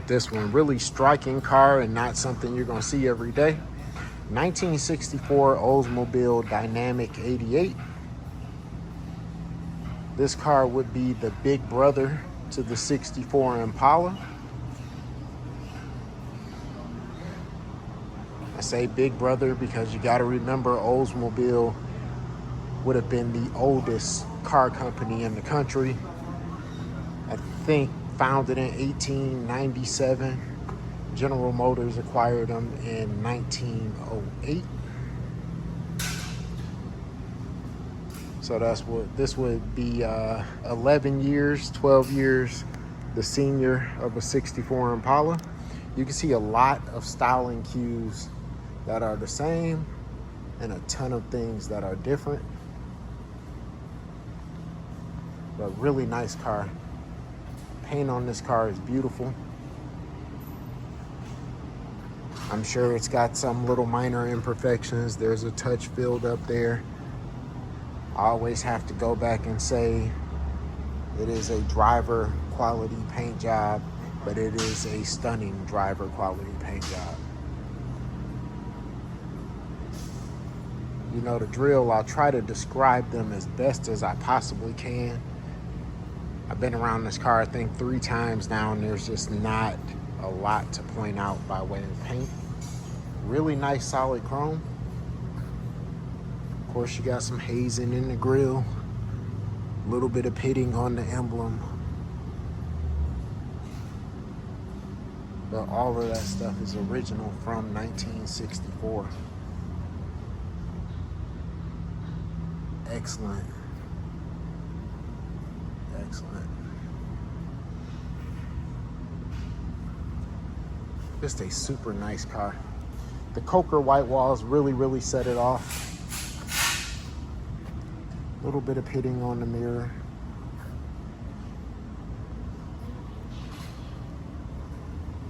this one. Really striking car and not something you're gonna see every day. 1964 Oldsmobile Dynamic 88. This car would be the big brother to the 64 Impala. I say big brother because you gotta remember Oldsmobile would have been the oldest car company in the country. I think founded in 1897. General Motors acquired them in 1908. So that's what this would be, 11 years, 12 years, the senior of a 64 Impala. You can see a lot of styling cues that are the same and a ton of things that are different. But really nice car. Paint on this car is beautiful. I'm sure it's got some little minor imperfections. There's a touch field up there. I always have to go back and say it is a driver quality paint job, but it is a stunning driver quality paint job. You know the drill. I'll try to describe them as best as I possibly can. I've been around this car, I think 3 times now, and there's just not a lot to point out by way of paint. Really nice solid chrome. Of course, you got some hazing in the grille. A little bit of pitting on the emblem. But all of that stuff is original from 1964. Excellent. Excellent. Just a super nice car. The Coker white walls really set it off. A little bit of pitting on the mirror.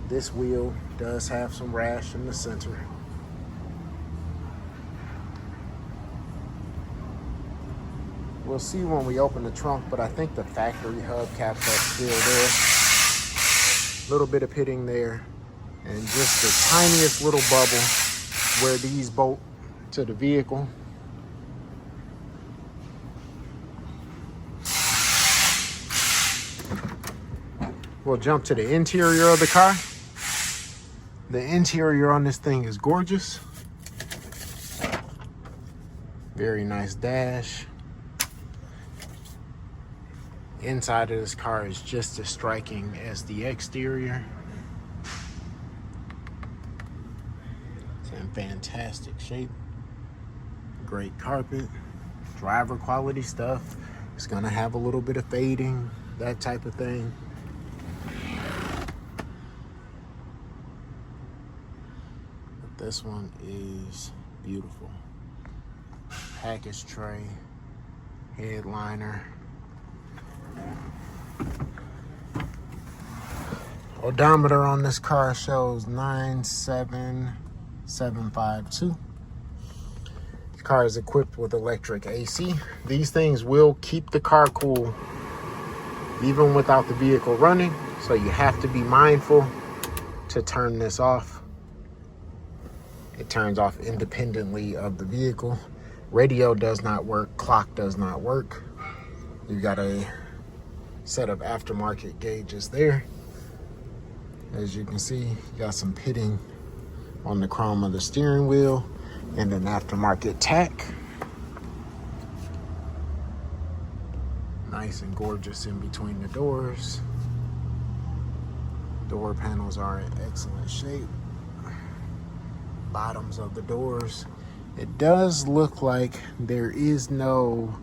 This wheel does have some rash in the center. We'll see when we open the trunk, but I think the factory hubcaps are still there. A little bit of pitting there, and just the tiniest little bubble where these bolt to the vehicle. We'll jump to the interior of the car. The interior on this thing is gorgeous. Very nice dash. Inside of this car is just as striking as the exterior. It's in fantastic shape. Great carpet, driver quality stuff. It's gonna have a little bit of fading, that type of thing. But this one is beautiful. Package tray, headliner. Odometer on this car shows 97752. The car is equipped with electric AC. These things will keep the car cool even without the vehicle running, so you have to be mindful to turn this off. It turns off independently of the vehicle. Radio does not work, clock does not work. You got a set of aftermarket gauges there. As you can see, you got some pitting on the chrome of the steering wheel and an aftermarket tack. Nice and gorgeous in between the doors. Door panels are in excellent shape. Bottoms of the doors. It does look like there is no,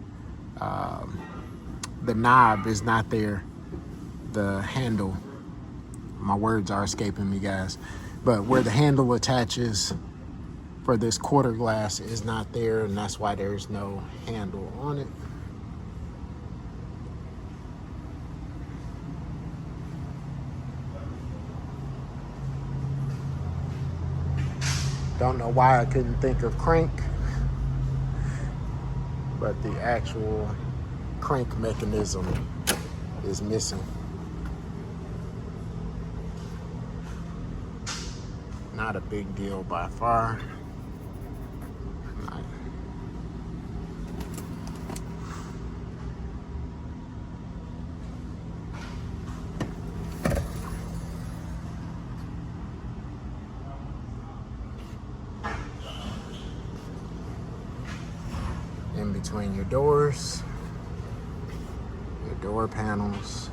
the knob is not there. The handle, my words are escaping me, guys. But where the handle attaches for this quarter glass is not there, and that's why there's no handle on it. Don't know why I couldn't think of crank, but the actual crank mechanism is missing. not a big deal by far. In between your doors, your door panels,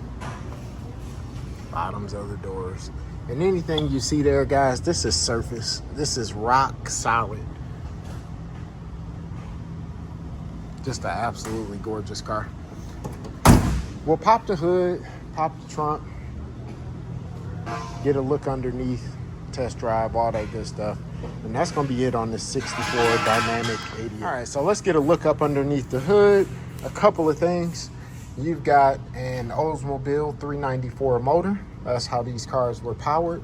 bottoms of the doors, and anything you see there, guys, this is surface. This is rock solid. Just an absolutely gorgeous car. We'll pop the hood, pop the trunk, get a look underneath, test drive, all that good stuff. And that's gonna be it on this 64 Dynamic 88. All right, so let's get a look up underneath the hood. A couple of things. You've got an Oldsmobile 394 motor. That's how these cars were powered.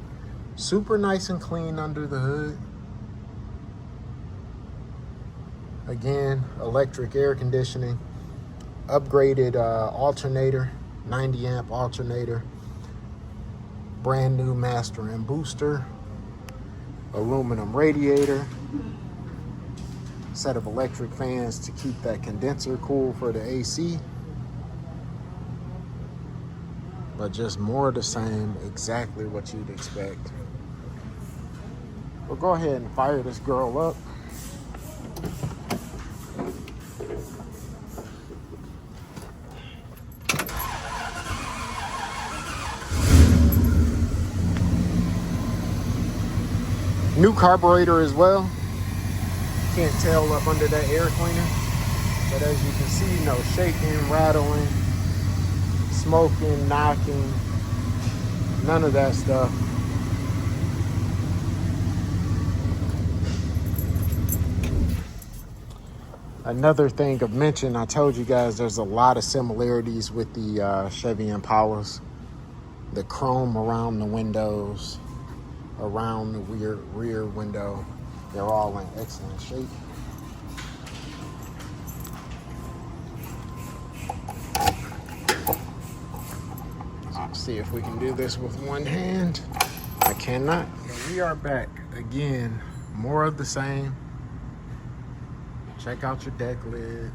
Super nice and clean under the hood. Again, electric air conditioning, upgraded alternator, 90 amp alternator, brand new master and booster, aluminum radiator, set of electric fans to keep that condenser cool for the AC. But just more of the same, exactly what you'd expect. We'll go ahead and fire this girl up. New carburetor as well. Can't tell up under that air cleaner. But as you can see, no shaking, rattling, smoking, knocking, none of that stuff. Another thing of mention, I told you guys there's a lot of similarities with the Chevy Impalas. The chrome around the windows, around the rear window, they're all in excellent shape. Let's see if we can do this with one hand. I cannot. We are back again, more of the same. Check out your deck lid.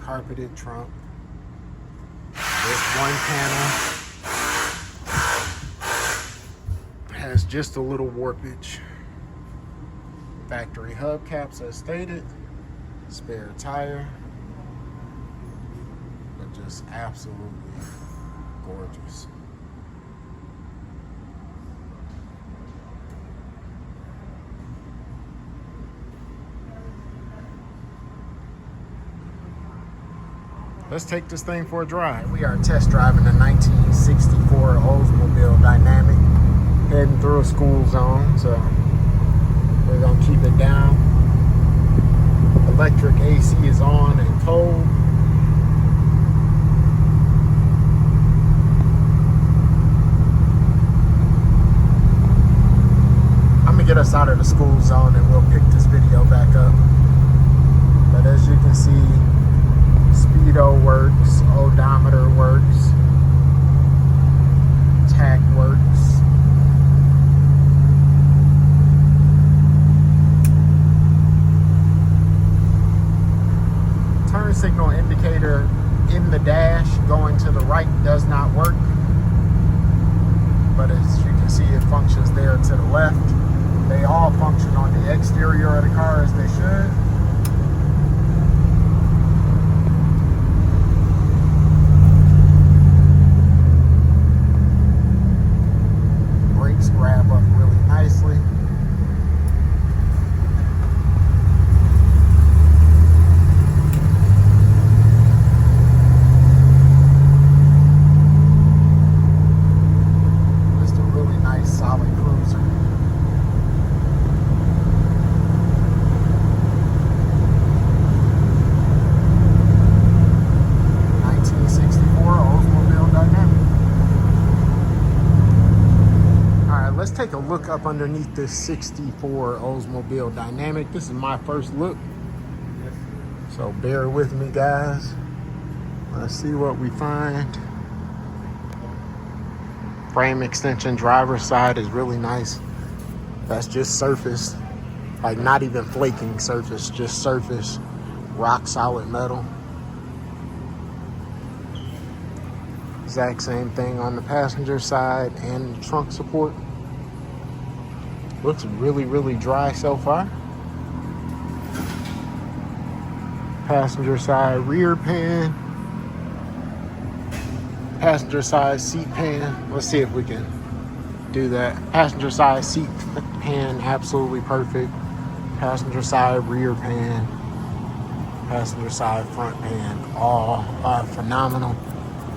Carpeted trunk. This one panel has just a little warpage. Factory hubcaps as stated. Spare tire. But just absolutely gorgeous. Let's take this thing for a drive. We are test driving a 1964 Oldsmobile Dynamic, heading through a school zone, so we're gonna keep it down. Electric AC is on and cold. I'm gonna get us out of the school zone and we'll pick this video back up. But as you can see, speedo works, odometer works, tach works. Turn signal indicator in the dash going to the right does not work, but as you can see, it functions there to the left. They all function on the exterior of the car as they should. Grab up really nicely. Just a really nice solid cruiser. Let's take a look up underneath this 64 Oldsmobile Dynamic. This is my first look, so bear with me, guys. Let's see what we find. Frame extension, driver's side is really nice. That's just surface, like not even flaking surface, just surface, rock solid metal. Exact same thing on the passenger side and the trunk support. Looks really, really dry so far. Passenger side rear pan. Passenger side seat pan. Let's see if we can do that. Passenger side seat pan, absolutely perfect. Passenger side rear pan. Passenger side front pan, all phenomenal.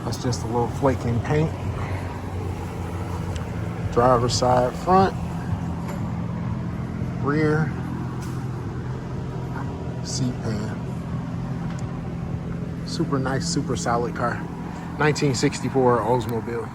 That's just a little flaking paint. Driver's side front, rear, seat pan. Super nice, super solid car. 1964 Oldsmobile.